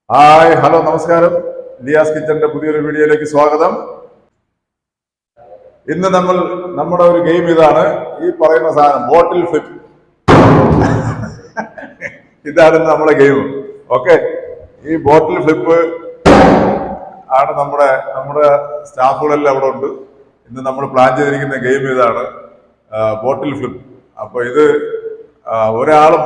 Hi hello നമസ്കാരം. ലിയാസ് കിച്ചന്റെ പുതിയൊരു വീഡിയോയിലേക്ക് സ്വാഗതം. ഇന്ന് നമ്മുടെ ഒരു ഗെയിം ഇതാണ്. ഈ പറയുന്ന സാധനം ബോട്ടിൽ ഫ്ലിപ്പ്. ഇതാണ് നമ്മുടെ ഗെയിം. ഓക്കെ, ഈ ബോട്ടിൽ ഫ്ലിപ്പ് ആണ് നമ്മുടെ സ്റ്റാഫുകളെല്ലാം അവിടെ ഉണ്ട്. ഇന്ന് നമ്മൾ പ്ലാൻ ചെയ്തിരിക്കുന്ന ഗെയിം ഇതാണ്, ബോട്ടിൽ ഫ്ലിപ്പ്. അപ്പൊ ഇത് ഒരാള്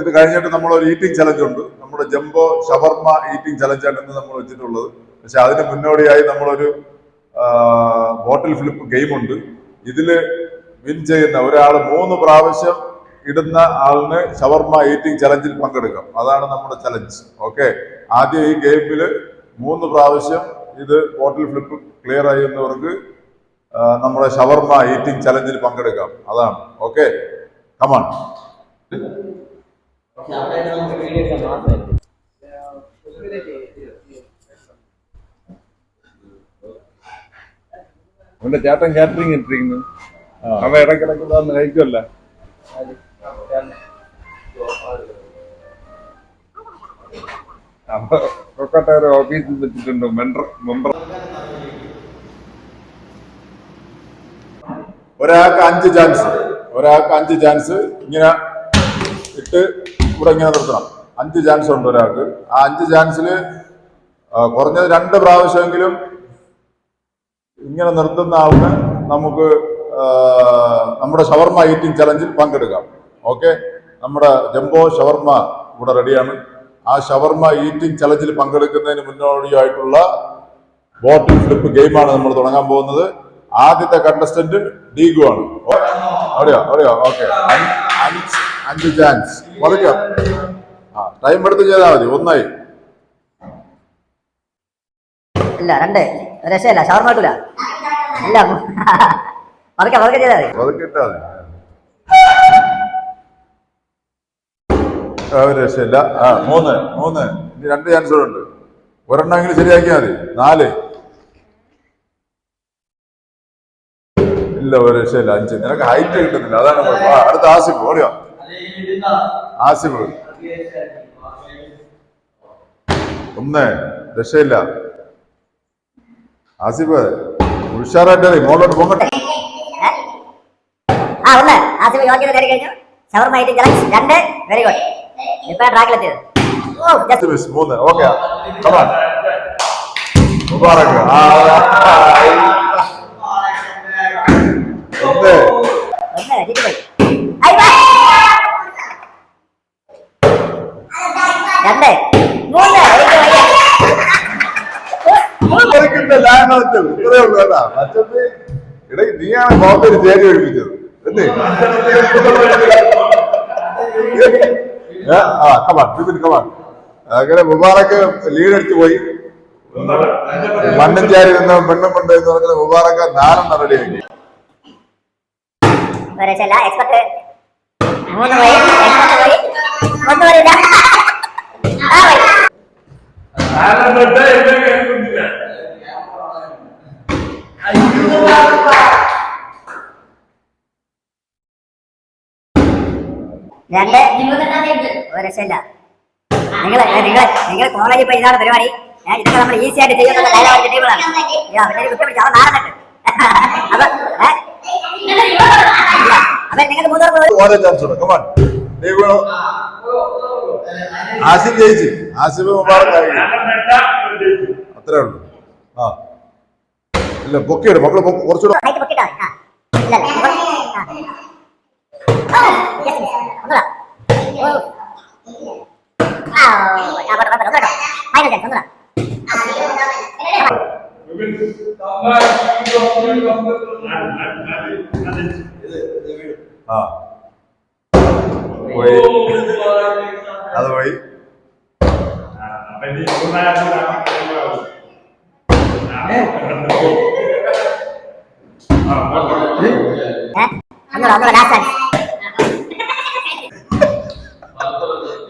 ഇത് കഴിഞ്ഞിട്ട് നമ്മളൊരു ഈറ്റിംഗ് ചലഞ്ച് ഉണ്ട്. നമ്മുടെ ജംബോ ഷവർമ ഈറ്റിംഗ് ചലഞ്ചാണ് ഇന്ന് നമ്മൾ വെച്ചിട്ടുള്ളത്. പക്ഷെ അതിന് മുന്നോടിയായി നമ്മളൊരു ബോട്ടിൽ ഫ്ലിപ്പ് ഗെയിം ഉണ്ട്. ഇതില് വിൻ ചെയ്യുന്ന ഒരാള് 3 പ്രാവശ്യം ഇടുന്ന ആളിന് ഷവർമ ഈറ്റിംഗ് ചലഞ്ചിൽ പങ്കെടുക്കാം. അതാണ് നമ്മുടെ ചലഞ്ച്. ഓക്കെ, ആദ്യം ഈ ഗെയിമില് 3 പ്രാവശ്യം ഇത് ബോട്ടിൽ ഫ്ലിപ്പ് ക്ലിയർ ചെയ്യുന്നവർക്ക് നമ്മുടെ ഷവർമ ഈറ്റിംഗ് ചലഞ്ചിൽ പങ്കെടുക്കാം. അതാണ്. Okay, come on. അവന്റെ ചേട്ടൻ കാറ്ററിംഗ് ഇട്ടിരിക്കുന്നു. അവ ഇടയ്ക്കിടയ്ക്ക് വന്ന് കഴിക്കുമല്ല. അപ്പൊ കൊക്കട്ടേറെ ഓഫീസിൽ വെച്ചിട്ടുണ്ട് മെമ്പർ. ഒരാൾക്ക് 5 ചാൻസ് ഇങ്ങനെ ഇട്ട് ഇവിടെ ഇങ്ങനെ നിർത്തണം. 5 ചാൻസ് ഉണ്ട് ഒരാൾക്ക്. ആ 5 ചാൻസിൽ കുറഞ്ഞത് 2 പ്രാവശ്യമെങ്കിലും ഇങ്ങനെ നിർത്തുന്ന ആളിന് നമുക്ക് നമ്മുടെ ഷവർമ ഈറ്റിംഗ് ചലഞ്ചിൽ പങ്കെടുക്കാം. ഓക്കെ, നമ്മുടെ ജംബോ ഷവർമ ഇവിടെ റെഡിയാണ്. ആ ഷവർമ ഈറ്റിംഗ് ചലഞ്ചിൽ പങ്കെടുക്കുന്നതിന് മുന്നോടിയായിട്ടുള്ള ബോട്ടിൽ ഫ്ലിപ്പ് ഗെയിമാണ് നമ്മൾ തുടങ്ങാൻ പോകുന്നത്. ആദ്യത്തെ കണ്ടസ്റ്റന്റ് ഡീഗു ആണ്. അറിയോ? Okay, 5 chance പതുക്കാം. ടൈം എടുത്ത് ചെയ്താൽ മതി. 1 ഇല്ല 2 രക്ഷയില്ല. ഷവർമ കിട്ടൂല. ഇല്ല പതുക്കെ ചെയ്താൽ മതി. പതുക്കിട്ടാ മതി. രക്ഷയില്ല. 3 ഇനി 2 ചാൻസുകളുണ്ട്. ഒരെണ്ണമെങ്കിലും ശരിയാക്കിയാൽ മതി. 4 ഇല്ല, ഒരു രക്ഷയില്ല. 5. നിനക്ക് ഹൈറ്റ് കിട്ടുന്നില്ല, അതാണ് കുഴപ്പം. അടുത്ത ആസിഫ്. ഓടിയോ ആസിഫ്. 1 രക്ഷയില്ല. ആസിഫ് ഉഷാറായിട്ട് മോളോട്ട് പോകട്ടെ. Very good. ഇപ്പൊ ട്രാക്കിലെത്തിയത്. 3. ഓക്കെ, മുബാറക്ക്. 2 നീയാണ് ബോംബേര് ചേരി ഒഴിപ്പിച്ചത് എന്നേ. കമാൻ. അങ്ങനെ മുബാറക്ക് ലീഡ് അടിച്ചു പോയി. മണ്ണഞ്ചാരി നിന്ന് പെണ്ണും കൊണ്ട് എന്ന് പറഞ്ഞ മുബാറക്ക് 4 റെഡിയാക്കി. രക്ഷയില്ല. നിങ്ങൾ കോളേജിൽ പോയി ഇതാണ് പരിപാടി. ഇതൊക്കെ നമ്മൾ ഈസി ആയിട്ട് ചെയ്യുന്ന ഡയലോഗ് ടേബിളാണ്. അവരെ കുറ്റപ്പിടിച്ച് അവൻ നാളെ ആസിഫ് ജയിച്ചു. ആസിഫ് മുബാറക്ക് അത്രേ ഉള്ളൂ. ഇല്ല, പൊക്കിയിടും മക്കള്. കുറച്ചുകൂടെ പോയി. അത് പോയി.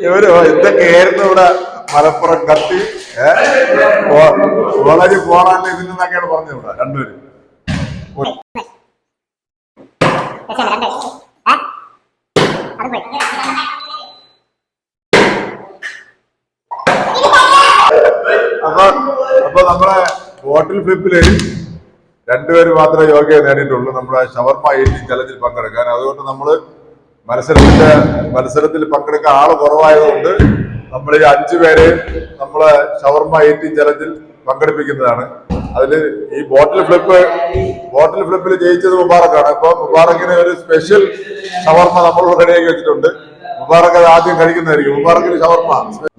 ഇവരോ എന്തൊക്കെയായിരുന്നു ഇവിടെ മലപ്പുറം കത്തി കോളേജിൽ പോണാണ്ട് ഇതിന്നൊക്കെയാണ് പറഞ്ഞത് ഇവിടെ രണ്ടുപേരും. അപ്പൊ നമ്മളെ ബോട്ടിൽ ഫ്ലിപ്പില് രണ്ടുപേര് മാത്രമേ യോഗ്യത നേടിയിട്ടുള്ളൂ നമ്മുടെ ഷവർമ ഈറ്റിംഗ് ചലഞ്ചിൽ പങ്കെടുക്കാൻ. അതുകൊണ്ട് നമ്മള് മത്സരത്തിൽ പങ്കെടുക്കാൻ ആള് കുറവായതുകൊണ്ട് നമ്മൾ ഈ 5 പേരെ നമ്മളെ ഷവർമ ഈറ്റിംഗ് ചലഞ്ചിൽ പങ്കെടുപ്പിക്കുന്നതാണ്. അതില് ഈ ബോട്ടിൽ ഫ്ലിപ്പിൽ ജയിച്ചത് മുബാറക്കാണ്. അപ്പൊ മുബാറക്കിന് ഒരു സ്പെഷ്യൽ ഷവർമ നമ്മൾ റെഡിയാക്കി വെച്ചിട്ടുണ്ട്. മുബാറക്ക് അത് ആദ്യം കഴിക്കുന്നതായിരിക്കും. മുബാറക്കിന് ഷവർമ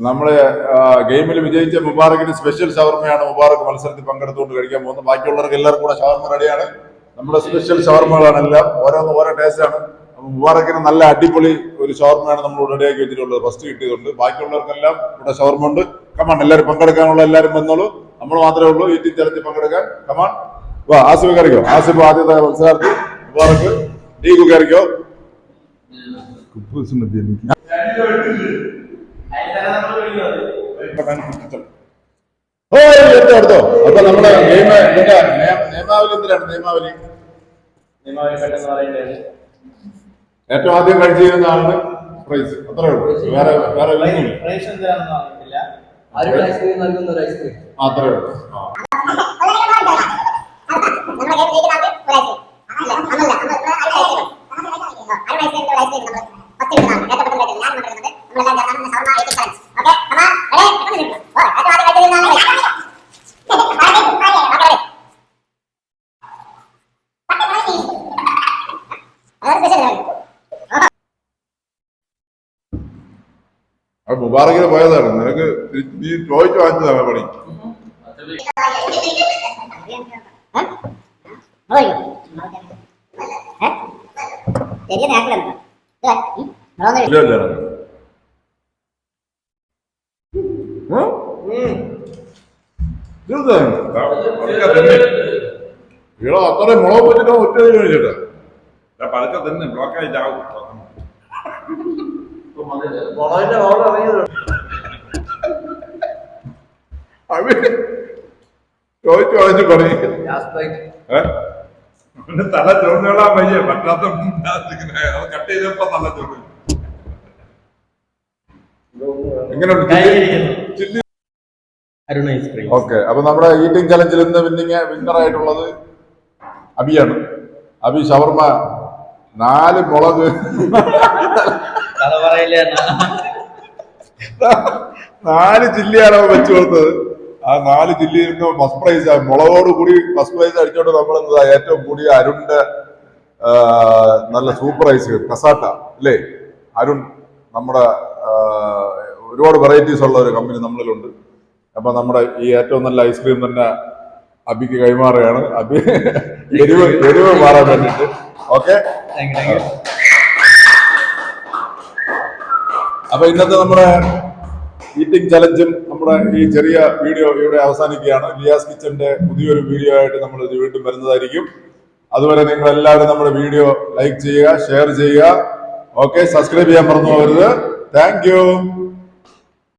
നമ്മള് ഗെയിമിൽ വിജയിച്ച മുബാറക്കിന് സ്പെഷ്യൽ ഷവർമയാണ് മുബാറക്ക് മത്സരത്തിൽ പങ്കെടുത്തുകൊണ്ട് കഴിക്കാൻ പോകുന്നത്. ബാക്കിയുള്ളവർക്ക് എല്ലാവർക്കും കൂടെ ഷവർമ റെഡിയാണ്. നമ്മുടെ സ്പെഷ്യൽ ഷവർമകളാണ് എല്ലാം. ഓരോ ടേസ്റ്റ് ആണ്. മുബാറക്കിന് നല്ല അടിപൊളി ഒരു ഷവർമയാണ് നമ്മൾ റെഡിയാക്കി വെച്ചിട്ടുള്ളത്. ഫസ്റ്റ് കിട്ടിയതുണ്ട്. ബാക്കിയുള്ളവർക്കെല്ലാം ഇവിടെ ഷവർമ ഉണ്ട്. കമാൺ, എല്ലാവരും പങ്കെടുക്കാനുള്ള എല്ലാവരും വന്നോളൂ. നമ്മൾ മാത്രമേ ഉള്ളൂ ഈറ്റിംഗ് ചലഞ്ചിൽ പങ്കെടുക്കാൻ. കമാൺ, വാ. ആസിഫ് കയറിക്കോ. ആസിഫ് ആദ്യത്തെ മത്സരാർത്ഥി. മുബാറക്ക് ഡീകു കയറിക്കോ. എടുത്തോ. അപ്പൊ നമ്മുടെ ഗെയിം നിയമാവലി എന്തിനാണ്? നിയമാവലി ഏറ്റവും ആദ്യം കഴിച്ചിരുന്ന ആളിന് പ്രൈസ്. അത്രേ ഉള്ളൂ. വേറെ അത്രേ ഉള്ളൂ. അത് മുബാറക്കിന് പോയതാണ്. നിനക്ക് നീ ചോദിച്ചു വാങ്ങിച്ചതാണ് പണി. ഇവിടെ അത്രയും മുളക് വെച്ചിട്ടോ ഒറ്റ കഴിച്ചിട്ട് പതുക്കെ തന്നെ ബ്ലോക്കായി ചാവും. ചോദിച്ചു വാങ്ങിച്ചു പണി. തല ചുവന്നോളാൻ വയ്യ. പറ്റാത്ത കട്ട് ചെയ്തപ്പോ തല ചുവന്നു. എങ്ങനെയുണ്ട്? ഓക്കെ. അപ്പൊ നമ്മുടെ ഈറ്റിംഗ് ചലഞ്ചിൽ ഇന്ന് വിന്നറായിട്ടുള്ളത് അബിയാണ്. അബി ഷവർമ 4 മുളക് 4 ചില്ലിയാണ് വെച്ചു കൊടുത്തത്. ആ 4 ചില്ലിയിൽ നിന്ന് ഫസ്റ്റ് പ്രൈസ് മുളകോട് കൂടി ഫസ്റ്റ് പ്രൈസ് അടിച്ചോണ്ട് നമ്മൾ എന്താ ഏറ്റവും കൂടിയ അരുണിന്റെ നല്ല സൂപ്പർ ഐസ് കസാട്ട അല്ലേ അരുൺ. നമ്മുടെ ഒരുപാട് വെറൈറ്റീസ് ഉള്ള ഒരു കമ്പനി നമ്മളിലുണ്ട്. അപ്പൊ നമ്മുടെ ഈ ഏറ്റവും നല്ല ഐസ്ക്രീം തന്നെ അബിക്ക് കൈമാറുകയാണ്. അബി എരിവ് മാറാൻ വേണ്ടിട്ട്. ഓക്കെ. അപ്പൊ ഇന്നത്തെ നമ്മുടെ ഈറ്റിംഗ് ചലഞ്ചും നമ്മുടെ ഈ ചെറിയ വീഡിയോ ഇവിടെ അവസാനിക്കുകയാണ്. ലിയാസ് കിച്ചന്റെ പുതിയൊരു വീഡിയോ ആയിട്ട് നമ്മൾ ഇത് വീണ്ടും വരുന്നതായിരിക്കും. അതുവരെ നിങ്ങൾ എല്ലാവരും നമ്മുടെ വീഡിയോ ലൈക്ക് ചെയ്യുക, ഷെയർ ചെയ്യുക. ഓക്കെ, സബ്സ്ക്രൈബ് ചെയ്യാൻ മറന്നു പോകരുത്. Thank you.